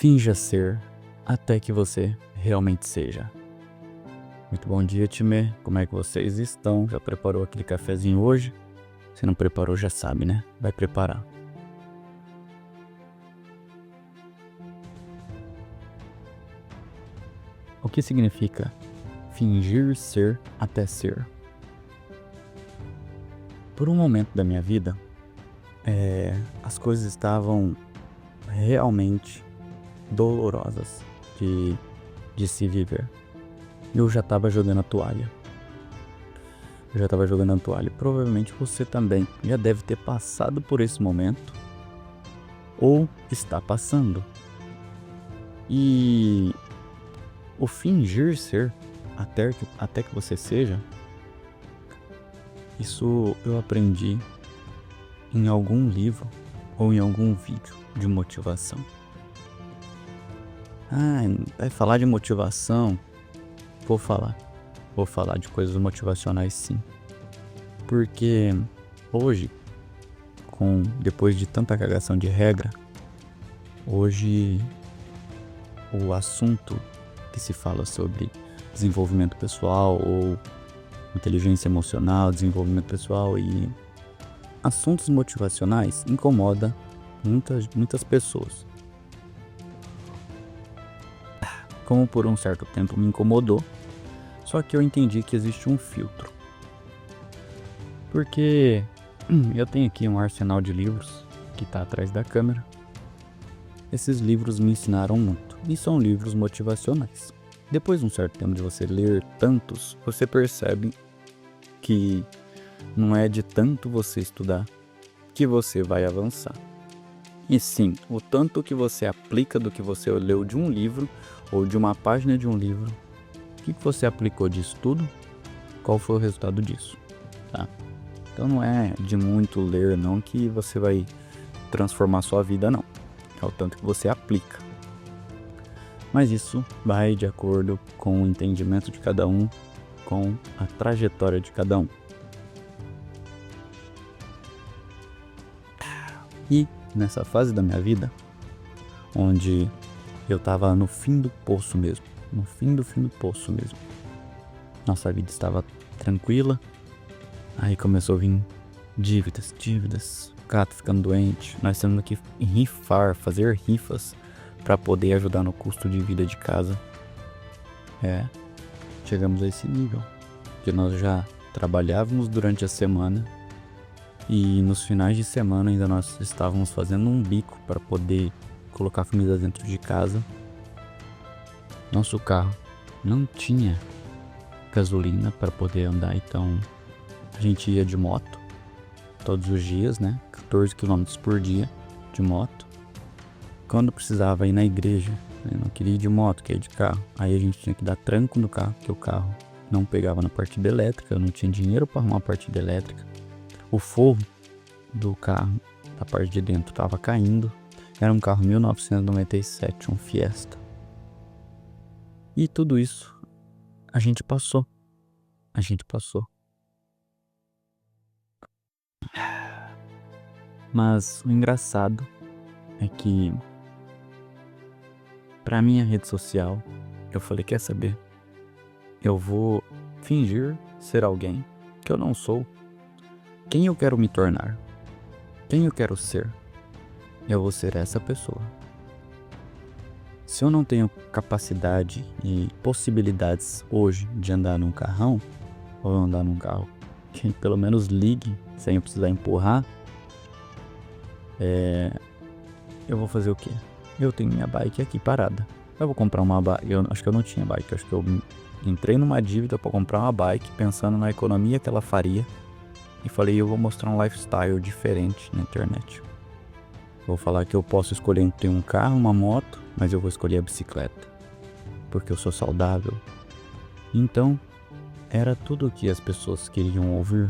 Finja ser até que você realmente seja. Muito bom dia, time. Como é que vocês estão? Já preparou aquele cafezinho hoje? Se não preparou, já sabe, né? Vai preparar. O que significa fingir ser até ser? Por um momento da minha vida, as coisas estavam realmente dolorosas de se viver. Eu já estava jogando a toalha. Provavelmente você também já deve ter passado por esse momento ou está passando. E o fingir ser até que você seja, isso eu aprendi em algum livro ou em algum vídeo de motivação. Vai falar de motivação? Vou falar de coisas motivacionais, sim. Porque hoje, depois de tanta cagação de regra, hoje o assunto que se fala sobre desenvolvimento pessoal ou inteligência emocional, desenvolvimento pessoal e assuntos motivacionais incomoda muitas pessoas. Como por um certo tempo me incomodou, só que eu entendi que existe um filtro. Porque eu tenho aqui um arsenal de livros que está atrás da câmera. Esses livros me ensinaram muito e são livros motivacionais. Depois de um certo tempo de você ler tantos, você percebe que não é de tanto você estudar que você vai avançar. E sim, o tanto que você aplica do que você leu de um livro ou de uma página de um livro, o que você aplicou disso tudo? Qual foi o resultado disso? Tá? Então não é de muito ler não que você vai transformar sua vida, não. É o tanto que você aplica. Mas isso vai de acordo com o entendimento de cada um, com a trajetória de cada um. E nessa fase da minha vida, onde eu tava no fim do poço mesmo, nossa vida estava tranquila, aí começou a vir dívidas, o gato ficando doente, nós temos que fazer rifas para poder ajudar no custo de vida de casa. Chegamos a esse nível, que nós já trabalhávamos durante a semana e nos finais de semana ainda nós estávamos fazendo um bico para poder colocar comida dentro de casa. Nosso carro não tinha gasolina para poder andar, então a gente ia de moto todos os dias, né? 14 km por dia de moto. Quando precisava ir na igreja, eu não queria ir de moto, queria ir de carro. Aí a gente tinha que dar tranco no carro, porque o carro não pegava na partida elétrica, eu não tinha dinheiro para arrumar a partida elétrica. O forro do carro, da parte de dentro, estava caindo. Era um carro 1997, um Fiesta. E tudo isso a gente passou. Mas o engraçado é que pra minha rede social, eu falei, quer saber? Eu vou fingir ser alguém que eu não sou. Quem eu quero me tornar? Quem eu quero ser? Eu vou ser essa pessoa. Se eu não tenho capacidade e possibilidades hoje de andar num carrão, ou andar num carro que pelo menos ligue sem eu precisar empurrar, eu vou fazer o quê? Eu tenho minha bike aqui parada. Eu vou comprar uma bike. Eu acho que eu não tinha bike. Acho que eu entrei numa dívida para comprar uma bike pensando na economia que ela faria. E falei, eu vou mostrar um lifestyle diferente na internet. Vou falar que eu posso escolher entre um carro, uma moto, mas eu vou escolher a bicicleta, porque eu sou saudável. Então, era tudo o que as pessoas queriam ouvir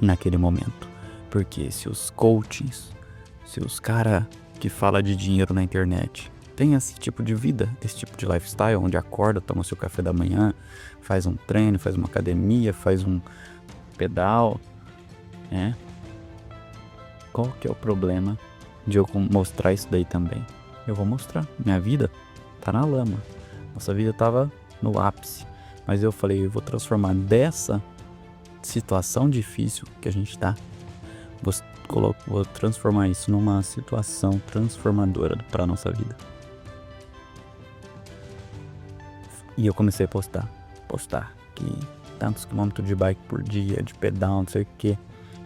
naquele momento. Porque se os coachings, se os cara que fala de dinheiro na internet tem esse tipo de vida, esse tipo de lifestyle, onde acorda, toma seu café da manhã, faz um treino, faz uma academia, faz um pedal, qual que é o problema de eu mostrar isso daí também? eu vou mostrar. Minha vida tá na lama. Nossa vida tava no ápice. Mas eu falei, eu vou transformar dessa situação difícil que a gente tá, vou transformar isso numa situação transformadora pra nossa vida. E eu comecei a postar que tantos quilômetros de bike por dia, de pedal, não sei o que.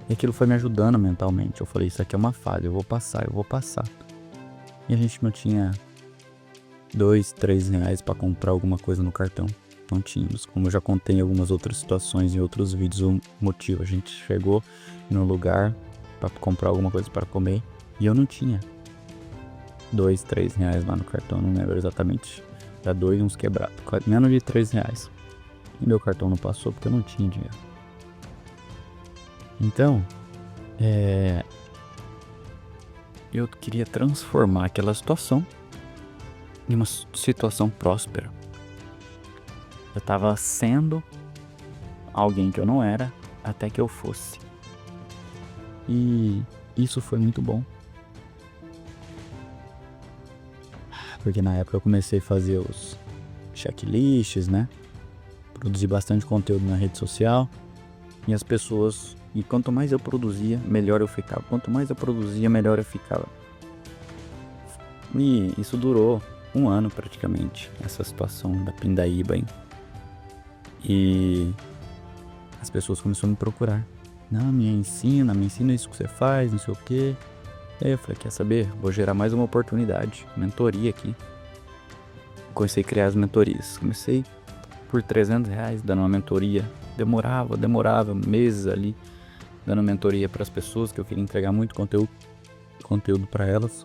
E aquilo foi me ajudando mentalmente. Eu falei, isso aqui é uma fase, eu vou passar. E a gente não tinha 2, 3 reais pra comprar alguma coisa no cartão. Não tínhamos. Como eu já contei em algumas outras situações, em outros vídeos, o motivo. A gente chegou no lugar pra comprar alguma coisa para comer e eu não tinha 2, 3 reais lá no cartão, não lembro exatamente. Era 2 uns quebrados, menos de 3 reais. E meu cartão não passou porque eu não tinha dinheiro. Então, eu queria transformar aquela situação em uma situação próspera. Eu tava sendo alguém que eu não era até que eu fosse. E isso foi muito bom. Porque na época eu comecei a fazer os checklists, né? Produzi bastante conteúdo na rede social. E as pessoas... E quanto mais eu produzia, melhor eu ficava. Quanto mais eu produzia, melhor eu ficava. E isso durou 1 ano praticamente. Essa situação da pindaíba, hein? E as pessoas começaram a me procurar. Não, me ensina isso que você faz, não sei o quê. E aí eu falei, quer saber? Vou gerar mais uma oportunidade. Mentoria aqui. Comecei a criar as mentorias. Comecei por 300 reais dando uma mentoria. Demorava meses ali dando mentoria para as pessoas, que eu queria entregar muito conteúdo para elas.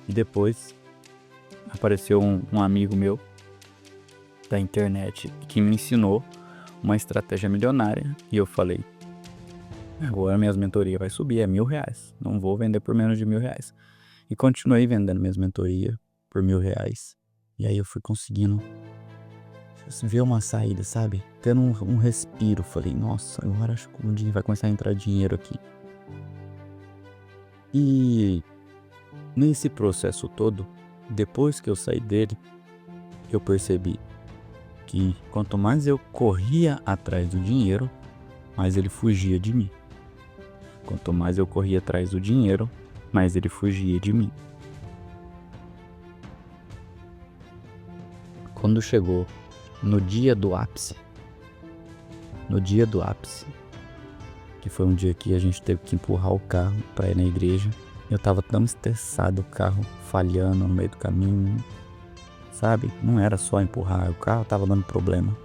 E depois apareceu um amigo meu da internet que me ensinou uma estratégia milionária. E eu falei, agora minhas mentorias vai subir, é R$1.000. Não vou vender por menos de R$1.000. E continuei vendendo minhas mentorias por R$1.000. E aí eu fui conseguindo ver uma saída, sabe? Tendo um respiro. Falei, nossa, agora acho que um dia vai começar a entrar dinheiro aqui. E nesse processo todo, depois que eu saí dele, eu percebi que quanto mais eu corria atrás do dinheiro, mais ele fugia de mim. Quanto mais eu corria atrás do dinheiro, mais ele fugia de mim. Quando chegou no dia do ápice, que foi um dia que a gente teve que empurrar o carro pra ir na igreja, eu tava tão estressado, o carro falhando no meio do caminho, sabe? Não era só empurrar, o carro tava dando problema.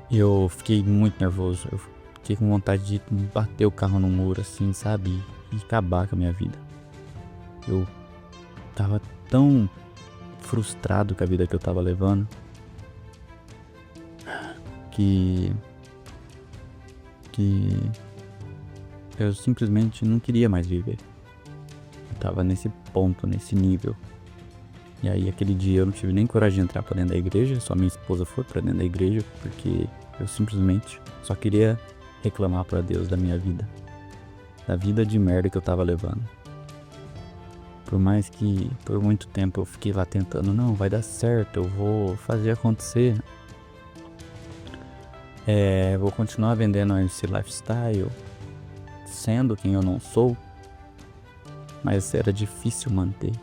E eu fiquei muito nervoso, eu fiquei com vontade de bater o carro no muro assim, sabe? E acabar com a minha vida. Eu tava tão frustrado com a vida que eu tava levando que eu simplesmente não queria mais viver. Eu tava nesse ponto, nesse nível. E aí aquele dia eu não tive nem coragem de entrar pra dentro da igreja, só minha esposa foi pra dentro da igreja, porque eu simplesmente só queria reclamar pra Deus da minha vida. Da vida de merda que eu tava levando. Por mais que por muito tempo eu fiquei lá tentando, não, vai dar certo, eu vou fazer acontecer. Vou continuar vendendo esse lifestyle, sendo quem eu não sou. Mas era difícil manter.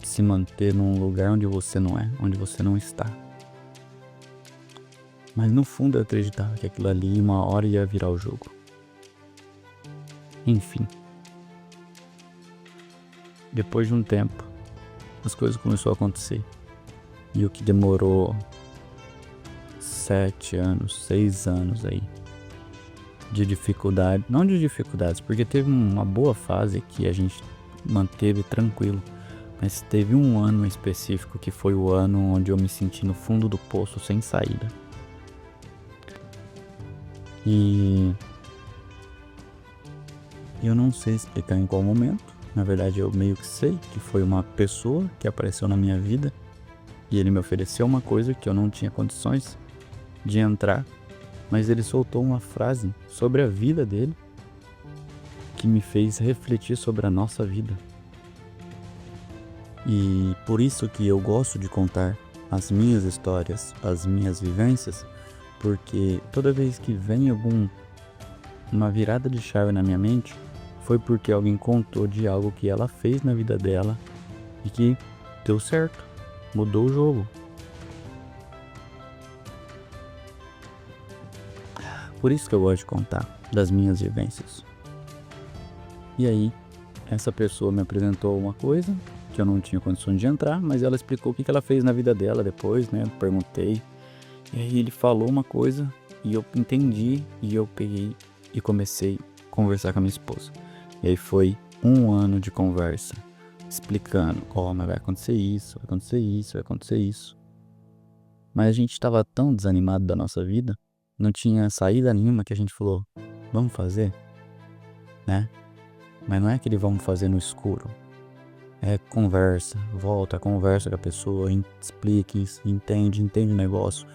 Se manter num lugar onde você não é, onde você não está. Mas no fundo eu acreditava que aquilo ali uma hora ia virar o jogo. Enfim. Depois de um tempo, as coisas começaram a acontecer. E o que demorou 7 anos, 6 anos aí de dificuldade, não de dificuldades, porque teve uma boa fase que a gente manteve tranquilo, mas teve um ano específico que foi o ano onde eu me senti no fundo do poço sem saída. E eu não sei explicar em qual momento, na verdade eu meio que sei que foi uma pessoa que apareceu na minha vida e ele me ofereceu uma coisa que eu não tinha condições de entrar, mas ele soltou uma frase sobre a vida dele que me fez refletir sobre a nossa vida. E por isso que eu gosto de contar as minhas histórias, as minhas vivências, porque toda vez que vem uma virada de chave na minha mente, foi porque alguém contou de algo que ela fez na vida dela e que deu certo, mudou o jogo. Por isso que eu gosto de contar das minhas vivências. E aí, essa pessoa me apresentou uma coisa que eu não tinha condições de entrar, mas ela explicou o que ela fez na vida dela depois, né? Perguntei. E aí ele falou uma coisa e eu entendi e eu peguei e comecei a conversar com a minha esposa. E aí foi 1 ano de conversa, explicando, mas vai acontecer isso, vai acontecer isso, vai acontecer isso. Mas a gente estava tão desanimado da nossa vida, não tinha saída nenhuma, que a gente falou, vamos fazer, né? Mas não é aquele vamos fazer no escuro. É conversa, volta, conversa com a pessoa, explique, entende o negócio.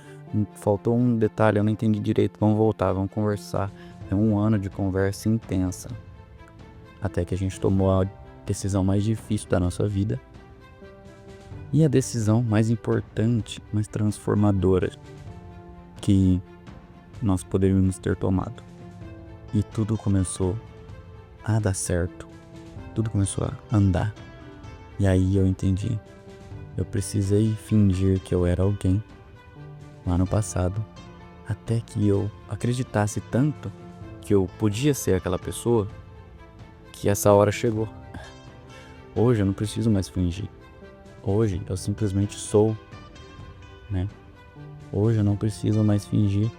Faltou um detalhe, eu não entendi direito, vamos voltar, vamos conversar. É 1 ano de conversa intensa. Até que a gente tomou a decisão mais difícil da nossa vida. E a decisão mais importante, mais transformadora que nós poderíamos ter tomado. E tudo começou a dar certo. Tudo começou a andar. E aí eu entendi. Eu precisei fingir que eu era alguém lá no passado, até que eu acreditasse tanto que eu podia ser aquela pessoa, que essa hora chegou. Hoje eu não preciso mais fingir. Hoje eu simplesmente sou, né? Hoje eu não preciso mais fingir.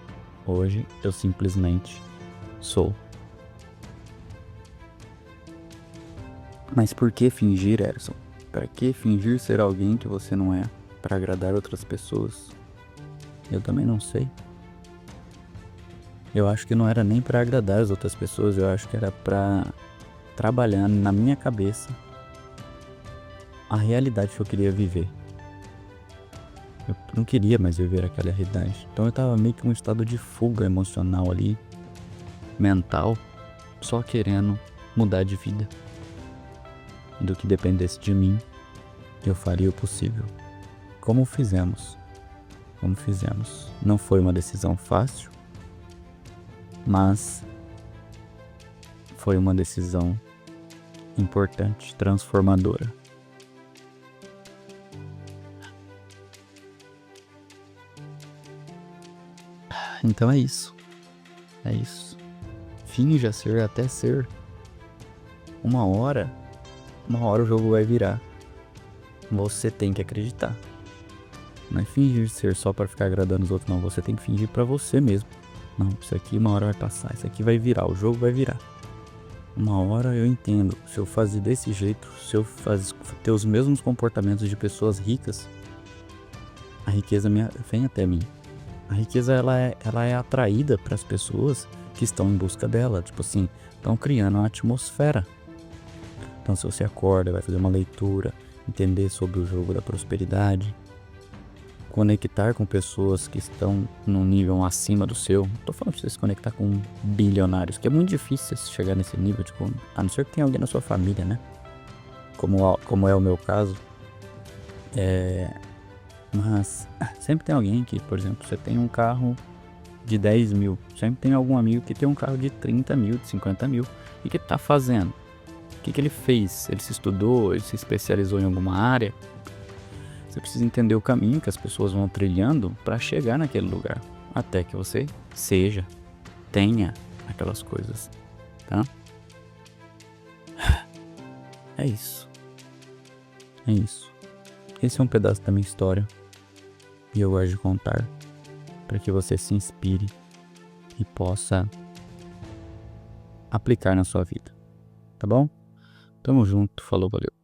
Hoje eu simplesmente sou. Mas por que fingir, Erison? Para que fingir ser alguém que você não é? Para agradar outras pessoas? Eu também não sei. Eu acho que não era nem para agradar as outras pessoas, eu acho que era para trabalhar na minha cabeça a realidade que eu queria viver. Eu não queria mais viver aquela realidade. Então eu tava meio que em um estado de fuga emocional ali, mental, só querendo mudar de vida. Do que dependesse de mim, eu faria o possível. Como fizemos. Não foi uma decisão fácil, mas foi uma decisão importante, transformadora. Então é isso. Finja ser até ser. Uma hora o jogo vai virar. Você tem que acreditar. Não é fingir ser só pra ficar agradando os outros, não. Você tem que fingir pra você mesmo. Não, isso aqui uma hora vai passar, isso aqui vai virar, o jogo vai virar. Uma hora eu entendo, se eu fazer desse jeito, se eu ter os mesmos comportamentos de pessoas ricas, a riqueza vem até mim. A riqueza ela é atraída para as pessoas que estão em busca dela. Tipo assim, estão criando uma atmosfera. Então se você acorda, vai fazer uma leitura, entender sobre o jogo da prosperidade, conectar com pessoas que estão num nível acima do seu. Não tô falando de você se conectar com bilionários, que é muito difícil você chegar nesse nível, tipo, a não ser que tenha alguém na sua família, né? Como é o meu caso. Mas sempre tem alguém que, por exemplo, você tem um carro de 10 mil, sempre tem algum amigo que tem um carro de 30 mil, de 50 mil. E que tá fazendo? O que ele fez? Ele se estudou, ele se especializou em alguma área? Você precisa entender o caminho que as pessoas vão trilhando para chegar naquele lugar, até que você tenha aquelas coisas, tá? É isso. Esse é um pedaço da minha história e eu gosto de contar para que você se inspire e possa aplicar na sua vida, tá bom? Tamo junto, falou, valeu.